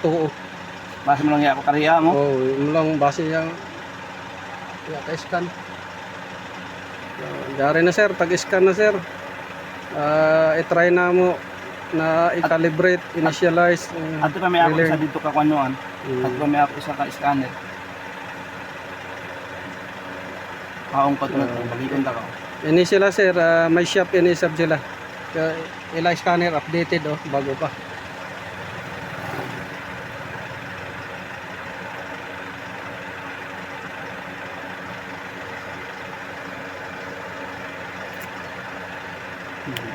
tuo. Base mo lang ako kariya mo. Oh, mo lang base yang ka-scan. Dari na sir, tag-scan na sir. I-try na mo na i-calibrate, initialize. Ato pa may ako relearn. isa dito ka kunuan. Ato pa may ako isa ka scanner. Kaong pa tunod balikon ta ka. Ini sila sir, may shop ini sab sila. Ila scanner updated oh, bago pa.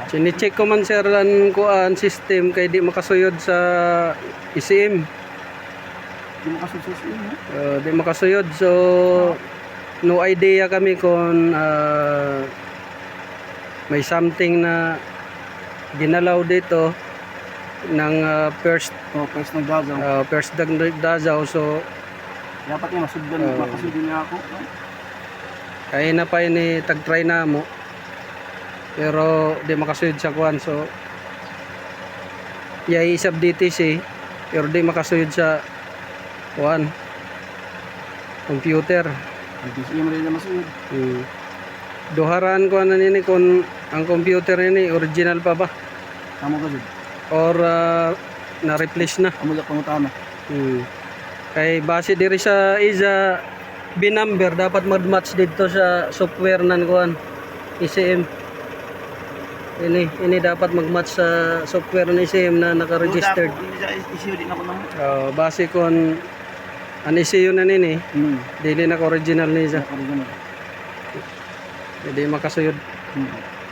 Sini-check ko man sir ang kuan system kay di makasuyod sa ECM. Di mo kasususin mo. Di makasuyod so no idea kami kung may something na ginalaw dito ng first Nagdazaw. first Dazaw so Dapat yung masugdan, makasugdan niya ako. kaya na pa ini tag-try na mo pero di makasuyod sa kuan so yay isab DTC pero di makasuyod sa kuan computer. Ang PC mo rin na masugod. Duharan ko na nini kung ang computer nini original pa ba Tama ka dun. or na-replace na. Amulak pangutana. Kay base diri sa isa B-number dapat mag-match dito sa software nan kuan ECM. Ini dapat mag-match sa software ng ECM na naka-registered. Hindi siya issue din ako naman. Base kon an ECU na nini, dili na original ni siya. Hindi makasuyod.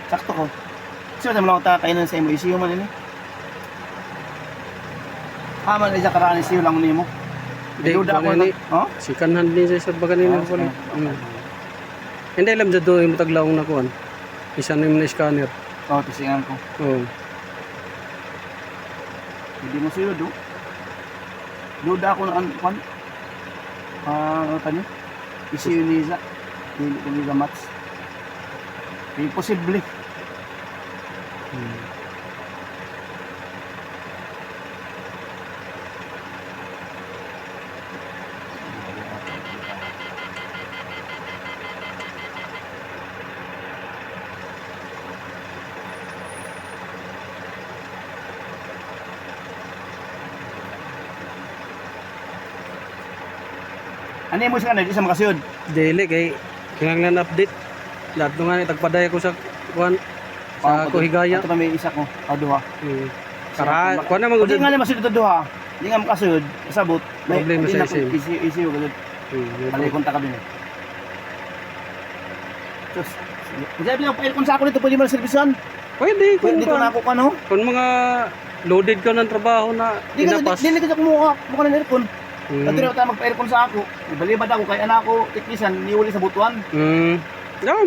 Sakto ko. Kasi wala mo lang kainan sa imo issue man ini. Man isa karaan issue lang nimo. Di Duda ako ni oh? sikanhan din sa baga nini ko. Hindi alam jud do imo taglawong na kuan. Isa na yung scanner. Tisingan ko. Hindi mo suyod do. Duda ako na kuan. Ano tanya? Issue ni Iza. Hindi ko nila match. Imposible. Ano mo siya na di sa makasuyod? Dili kay kinahanglan update. Lahat nga ni tagpaday ko sa kuan sa Kuhigaya. Ito pa may isa ko, duha. Para kuan na Hindi magud. nga masuyod ito duha. Hindi nga makasuyod, kasabot. Problema sa issue. Issue ko. Kali konta ka din. Sus. Sabi niya pa-aircon sa ako nito, pwede mo na servisan. Pwede kung Dito na ako ano? kung mga loaded ka ng trabaho na inapas. Dili ka kumuha ng aircon. Natira tayo magpa-aircon sa ako. Ibalibad ako kay anak ko, tiknisan, niuli sa butuan.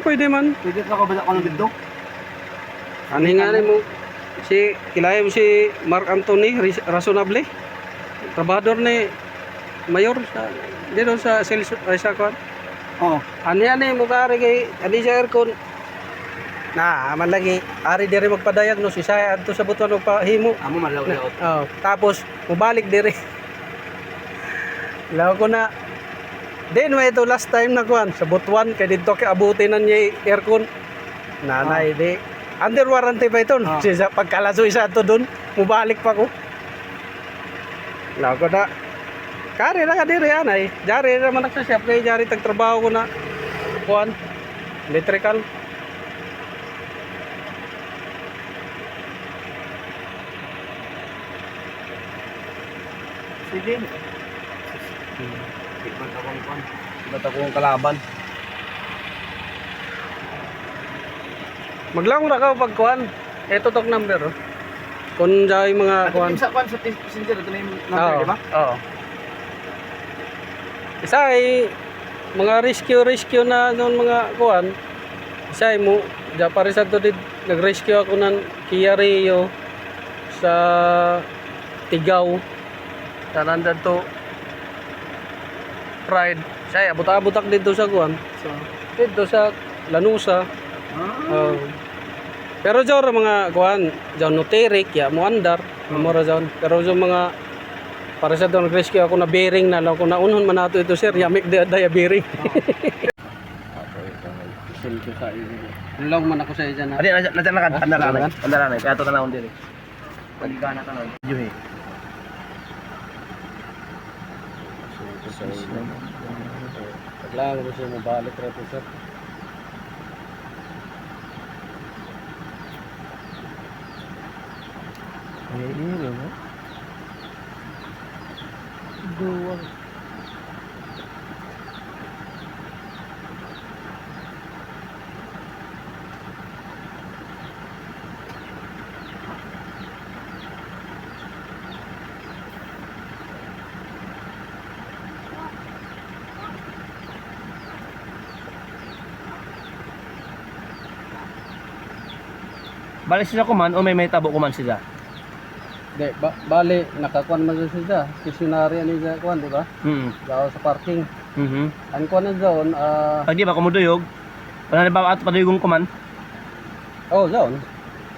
Pwede man. Pwede ka ba ako ng dito? Ano nga ni mo? Kilaya mo si Mark Anthony Razonable. Trabador ni Mayor sa dito sa sales sa kuan. Oo. Ano yan mo kari kay adi sa aircon. Na, man lagi ari diri magpa-diagnose isa adto sa butuan og pahimo. Amo man law. Tapos mubalik diri. Law ko na din may ito last time na kuan sa butuan kay dito kay abutin na niya aircon. Nanay di under warranty pa ito. Sa pagkalaso isa to doon, mubalik pa ko. Law ko na kari na ka diri anay. Jari naman nagsasiyap kay jari tagtrabaho ko na kuan electrical. Sige. Ba't akong kalaban? Maglang ra ka pag kuan. Ito tok number oh. Kung jay mga kuan. Sa kuan sa passenger ito na yung number, di ba? Oo. Isa ay mga rescue na noon mga kuan. Isa ay mo pare sa to nag-rescue ako ng Kia Rio sa Tigaw. Tanandad to Pride. Siya abot-abotak dito sa kuan. So, dito sa Lanusa. Pero jor mga kuan, John Noteric ya mo andar, mo ra John. Pero yung mga Para sa doon rescue ako na bearing na lang. Kung naunhon man nato ito sir, yamik daya bearing. Sulto sa iyo. Long man ako sa iyo dyan ha. Adi, natanakan. Tandalakan? Tandalakan. Kaya ito tanawon diri. Pagigana ka nun. Juhi. Paglang ko siya mabalik rito sir. Ay, no? Duwag. Balik sila kuman o may tabo kuman sila? De, bali, nakakuan man siya. Stationary ani sa kuan, di ba? Daw sa parking. Ang kuan na zone, Pag di ba kumuduyog, wala na ba ato paduyogong kuman? oh, zone.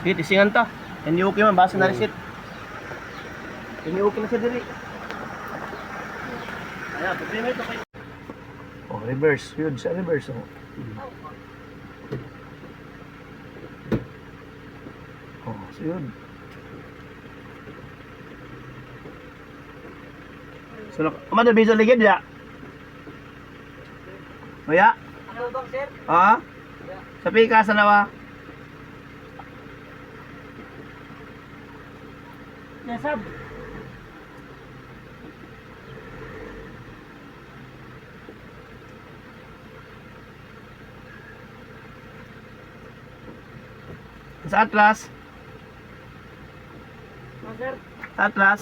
Sige, isingan ta. Hindi okay man, basa na resit. Hindi okay na siya diri. Ayan, problema ito kayo. Oh, reverse. Yun, sa reverse. Oh. Oh, so yun. So, umano biso ligid ya? O ya? Ano bang sir? Ha? Sa pika sa nawa? Nasab. Sa atlas? Sir, Sa atlas?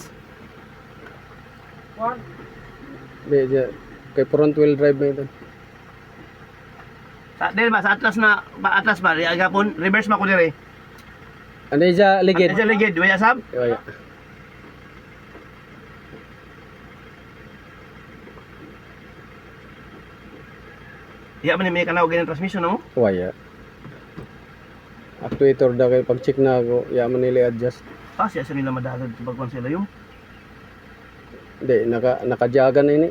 kuan. Di, kay front wheel drive na ito. Sa dili ba sa atlas na ba atlas ba agapon reverse ma ko dire. Ano siya ligid? Sa ligid, waya sab? Waya. Iya man ni may kanaw ganang transmission no? Waya. Actuator daw kay pag-check na ako, yaman nila adjust. Ah, siya nila madagad sa pagkuan sila yung. Hindi, nakajagan na ini.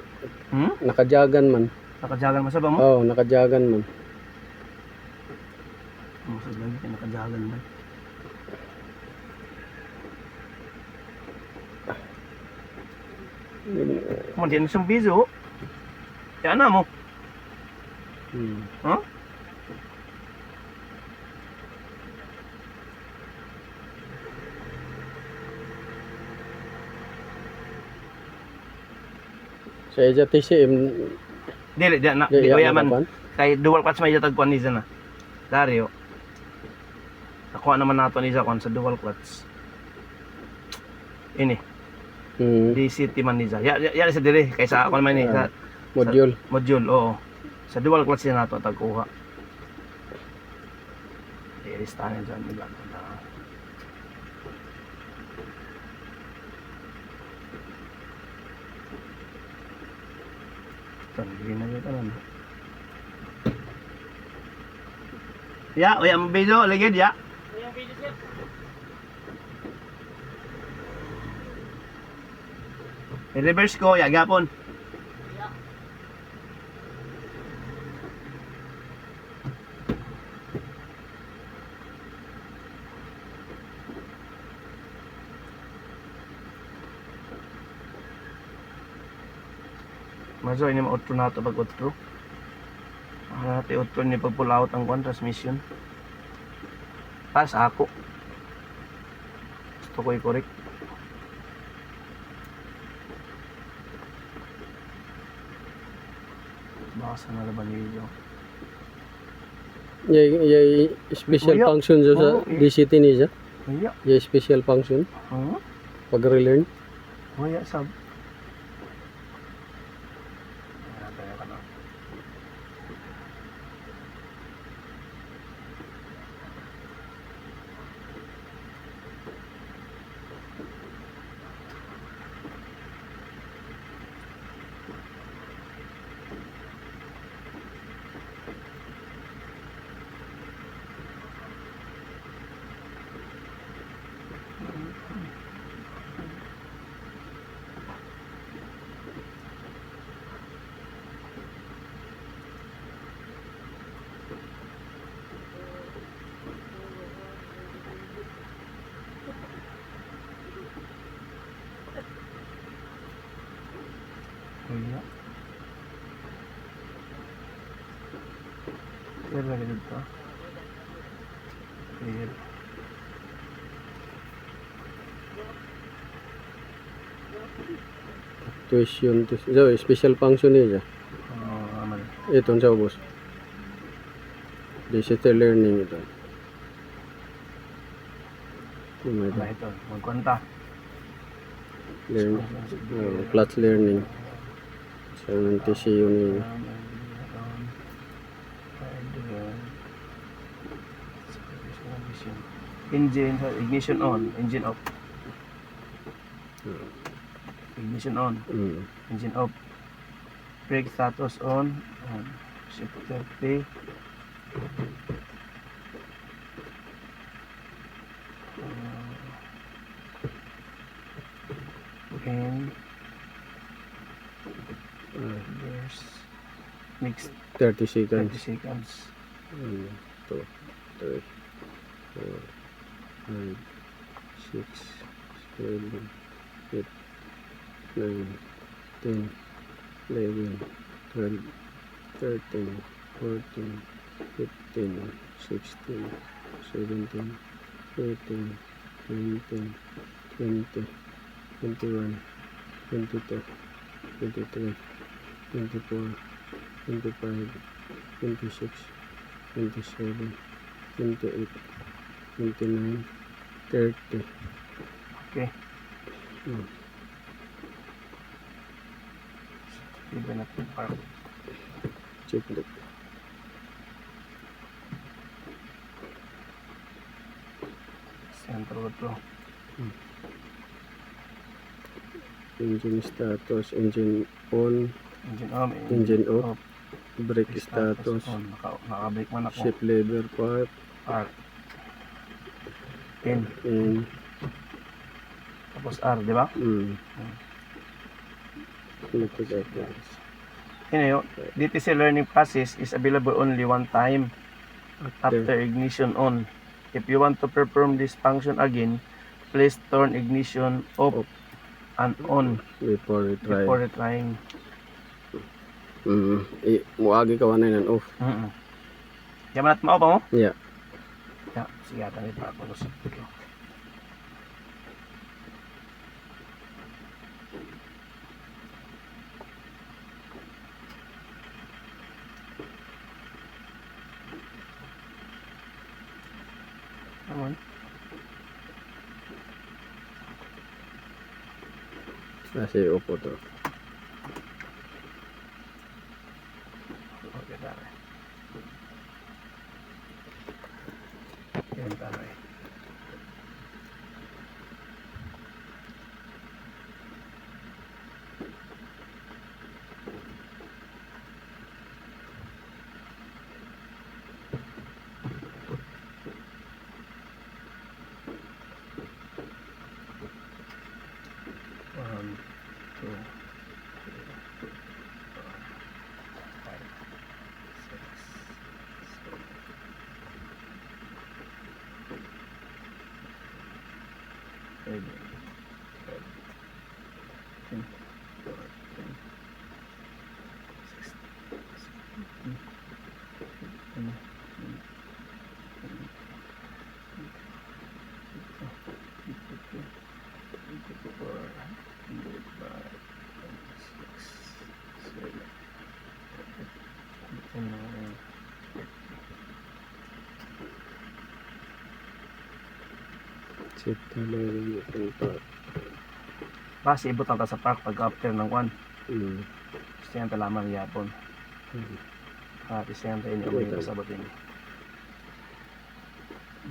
Nakajagan man. Nakajagan masaba mo? Oh, nakajagan man. Oh, sa lagi kay nakajagan man. Kuman din isang biso. Ya na mo. Ha? Sa iya TCM, Dili, di na. di Di ko iya yaman. makapan. Kay dual clutch may tagkuan ni na. Dario. Ako naman nato ni sa kuan sa dual clutch. Ini, DCT man ni sa. Ya sa dire kaysa ako naman ni sa Module. module, oo. Sa dual clutch na nato tagkuha. I-restart dyan nila. Hindi na yun tanan. Ya, oya mo video, ligid ya. I-reverse ko, ya gapon. Maso ini ma-outro na ito pag-outro. Natin outro ni pag-pull out ang kwan, transmission. Para sa ako. Gusto ko i-correct. Baka na laban video. Yay special Kuya. function sa Oo, DCT ni siya. Kaya. Yay special function pag relearn. Kaya sab. Clear lagi dito. Clear. Tuition, so, special function niya. Aman. Ito sa ubos. Digital learning ito. Wala ito. Magkwanta. Learn, class learning. So, nanti siya yun. Engine, ignition on, engine off. Ignition on, engine off. Brake status on, shift 30. And there's next 30 30 seconds. seconds. 1, 2, 3, 4, 5, 6, 7, 8, 9, 10, 11, 12, 13, 14, 15, 16, 17, 18, 19, 20, 21, 22, 23, 24, 25, 26, 27, 28, 29, 30. Okay. Hmm. Iba natin park. Check it. Center ko to. Engine status, engine on, Engine on, engine off, brake status status, on. Naka-brake man ako. shift lever part, Park. In. and Tapos R, di ba? electric apparatus. Yun, DTC learning process is available only one time after ignition on. If you want to perform this function again, please turn ignition off and on Before we try. before trying. Muagi ka wanay nan off. Diyan man natin mao pa mo? Yeah. Yeah, sige ata ni pa ako. Naman. Kasi upo to. Okay, tara. Yan, tara. One, two, three, 4, 5, 6, 7, 8, 10, 14, 16, 17, Check talaga yung part. Basi ibot ang ta sa park pag after ng kwan. Mm. Gusto yan talaman yapon. Kasi yan tayo niyo may pasabot ini.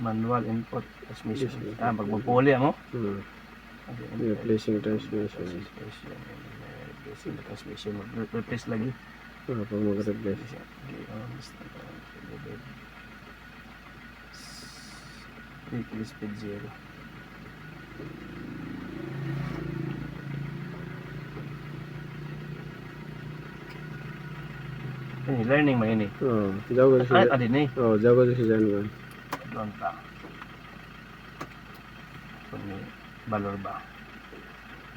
Manual input transmission. Pag magpuli mo. Replacing transmission. Replacing the transmission. Mag-replace lagi. Pag mag-replace. Speed 0. Ini learning man ini. Jago siya. Adin ni. Jago siya dyan. Doon ta. Kung valor ba?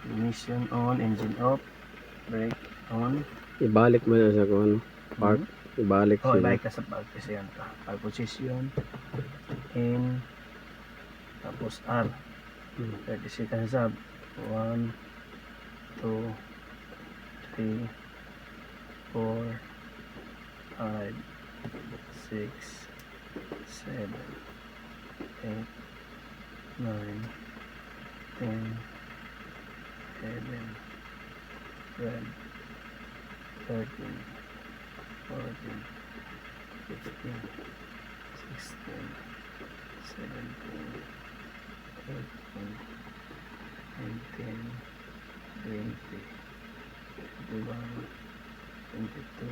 Ignition on, engine off, brake on. Ibalik mo na sa kung ano. Park. Ibalik Oh, siya. ibalik ka sa pag kasi yan ka. Pag position in tapos R. 30 seconds up. 1 2 3 4 5 6 7 8 9 10 11 12 13 14 15 16 17 18 19 20 21 22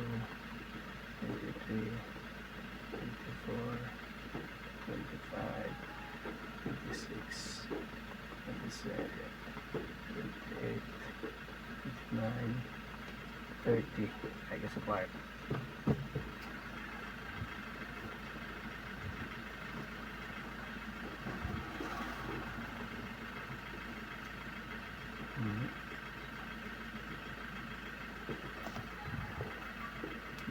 23 24 25 26 27 28 29 30. I guess a part.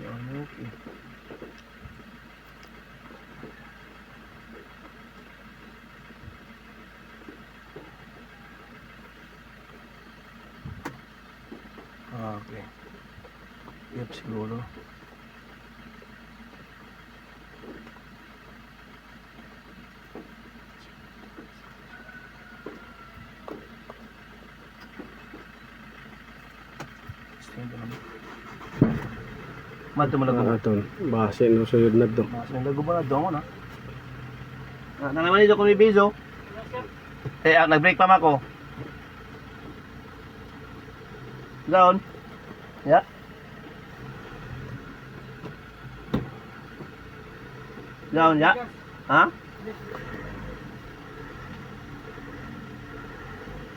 Yan, okay. Okay. Yep, siguro. Madto mo lago. Aton, base no suyod na to. Mas lago ba na doon na? Na naman dito ko ni Bizo. Nag-break pa mako. Down. Ya. Down ya. Ha?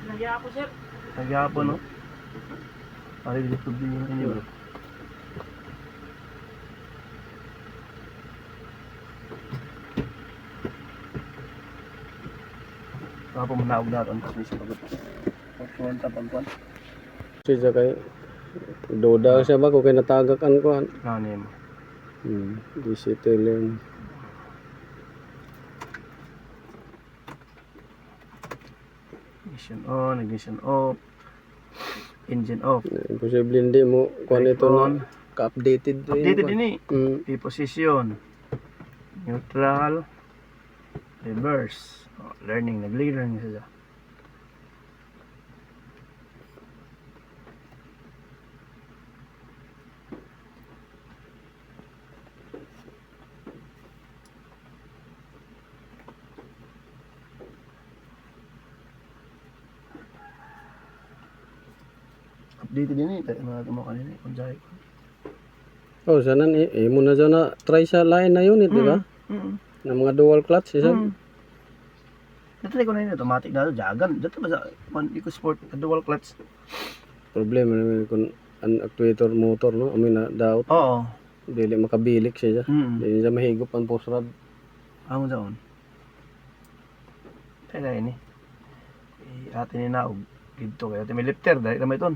Nagyapo sir. Nagyapon no. Ari dito din niyo. Apa menawag natin kasi sa pagod. Pagkuhan ta pagkuhan. Siya kay doda siya ba kung kay natagakan ko. Nanim. Digital. Ignition on, ignition off. Engine off. Imposible hindi mo kuan ito On. na ka-updated. Updated din eh. Mm. P-position. Neutral. Reverse. Oh, learning. Nag-learning sila. Updated din eh. Tayo mga tumo kanina. Kung dahil ko. Oh, sana mo na sana try sa line na unit, di ba? Na mga dual clutch, isa. Natry ko na yun. Automatic na ito. Jagan. Dito ba sa EcoSport dual clutch? Problema naman kung an actuator motor, no? Amin na doubt. Oo. Dili makabilik siya. Dili siya mahigop ang post rod. Amo daon. Tayo na yun eh. Atin ni naog. Dito kaya. May lifter. Dahil naman ito.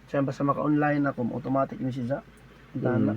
Siya basta maka-online ako, automatic ni siya. Dana.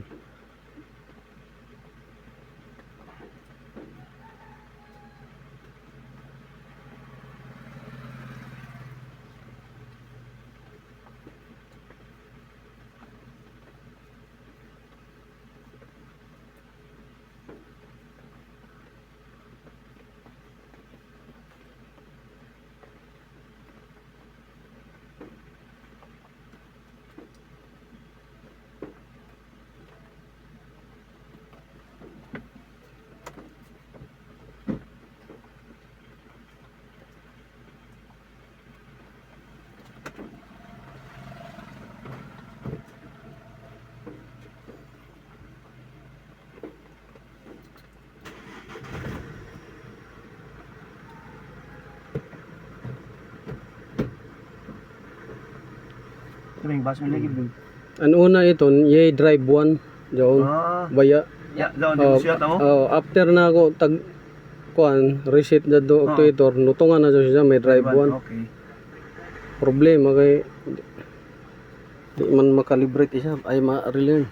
Ring bas mo lagi dun. Ang una ito, yay drive 1 doon. Baya. Ya, daw di siya tamo. After na ako reset na do actuator, nutungan na siya may drive 1. Okay. Problema kay di man makalibrate siya ay ma-relearn.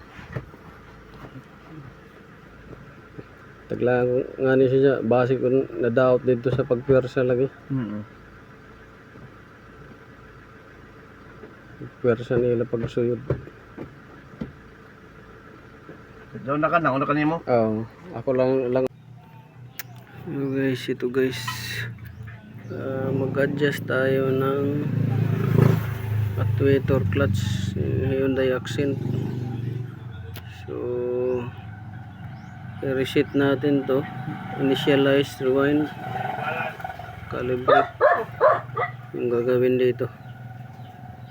Taglang nga ni siya base ko na-doubt dito sa pagpwersa lagi. Pwersa nila pagsuyod. Daw na ka na, una kanimo. Ako lang. Ito guys, mag-adjust tayo ng actuator clutch Hyundai Accent. So i-reset natin to, initialize, rewind, calibrate yung gagawin dito.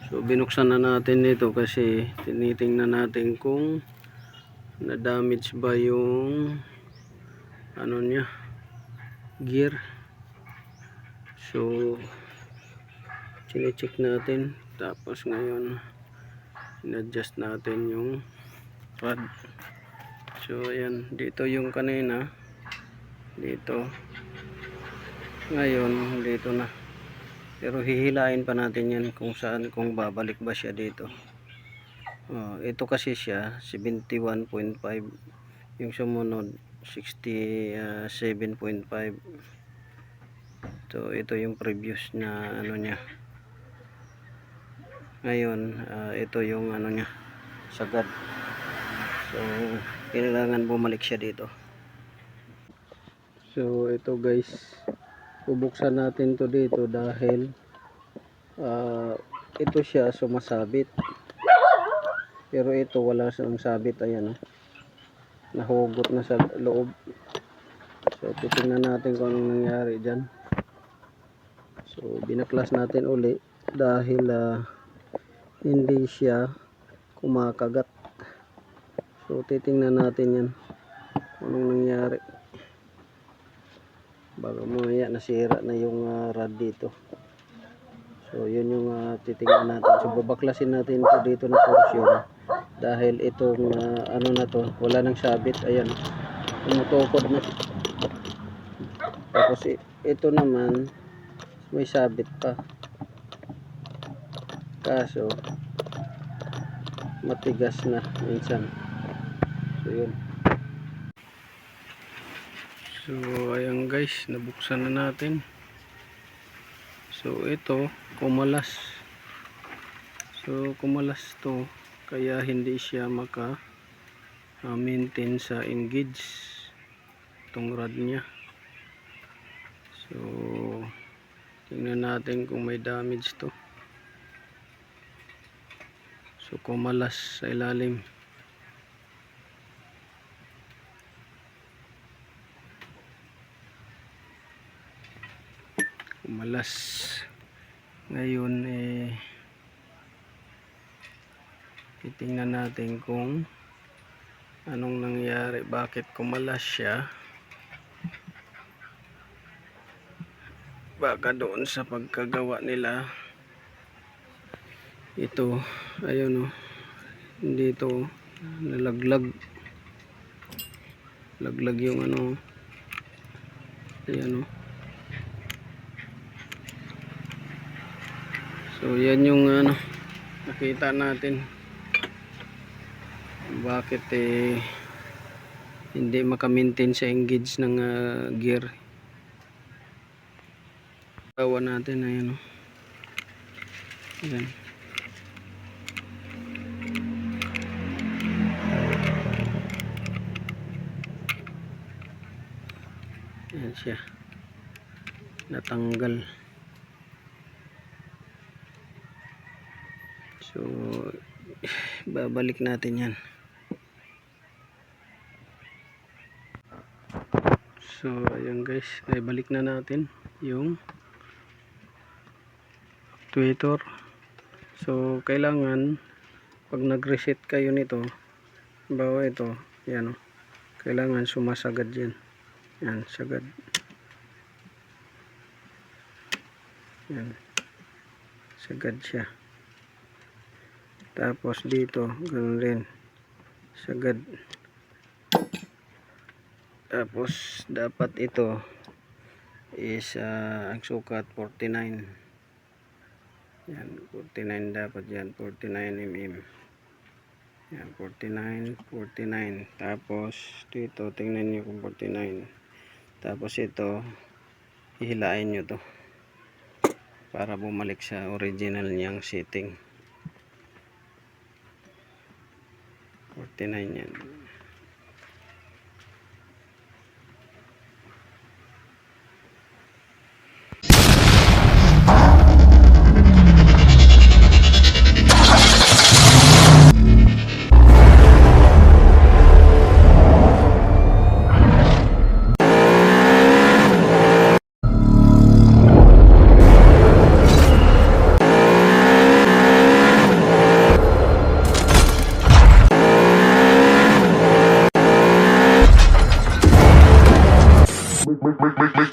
So binuksan na natin ito kasi tinitingnan natin kung na-damage ba yung ano niya, gear. So chine-check natin, tapos ngayon in-adjust natin yung rod. So ayan, dito yung kanina, dito ngayon dito na, pero hihilain pa natin yan kung saan, kung babalik ba siya dito. Ito kasi siya 71.5, yung sumunod 67.5. So ito yung previous na ano niya. Ngayon ito yung ano niya, sagad. So kailangan bumalik siya dito. So ito guys, bubuksan natin to dito dahil ito siya sumasabit, pero ito wala siyang sabit. Ayan, nahugot na sa loob. So titingnan natin kung anong nangyari dyan. So binaklas natin uli dahil hindi siya kumakagat. So titingnan natin yan kung anong nangyari. Baka mamaya nasira na yung rod dito. So yun yung titingnan natin. So babaklasin natin ito dito na portion dahil itong ano na to wala nang sabit. Ayan, tumutukod na. Tapos ito naman may sabit pa, kaso matigas na minsan. So yun. So ayan guys, nabuksan na natin. So ito kumalas. So kumalas to kaya hindi siya maka maintain sa engage itong rod nya. So tingnan natin kung may damage to. So kumalas sa ilalim. Kumalas. Ngayon titingnan natin kung anong nangyari, bakit kumalas siya. Baka doon sa pagkagawa nila ito, ayun dito nalaglag, laglag yung ano, ayan so yan yung ano nakita natin bakit hindi maka-maintain sa engage ng gear. Gawa natin, ayan ayan. Ayan siya, natanggal. So babalik natin yan. So ayan guys, ay balik na natin yung actuator. So kailangan pag nag-reset kayo nito, bawa ito, yan kailangan sumasagad yan. Yan, sagad. Yan, sagad siya. Tapos dito, ganun rin. Sagad. Tapos dapat ito is ang sukat 49. Yan, 49 dapat yan, 49 mm. Yan, 49, 49. Tapos dito, tingnan nyo kung 49. Tapos ito, hihilain nyo to para bumalik sa original niyang setting. 49 yan. Make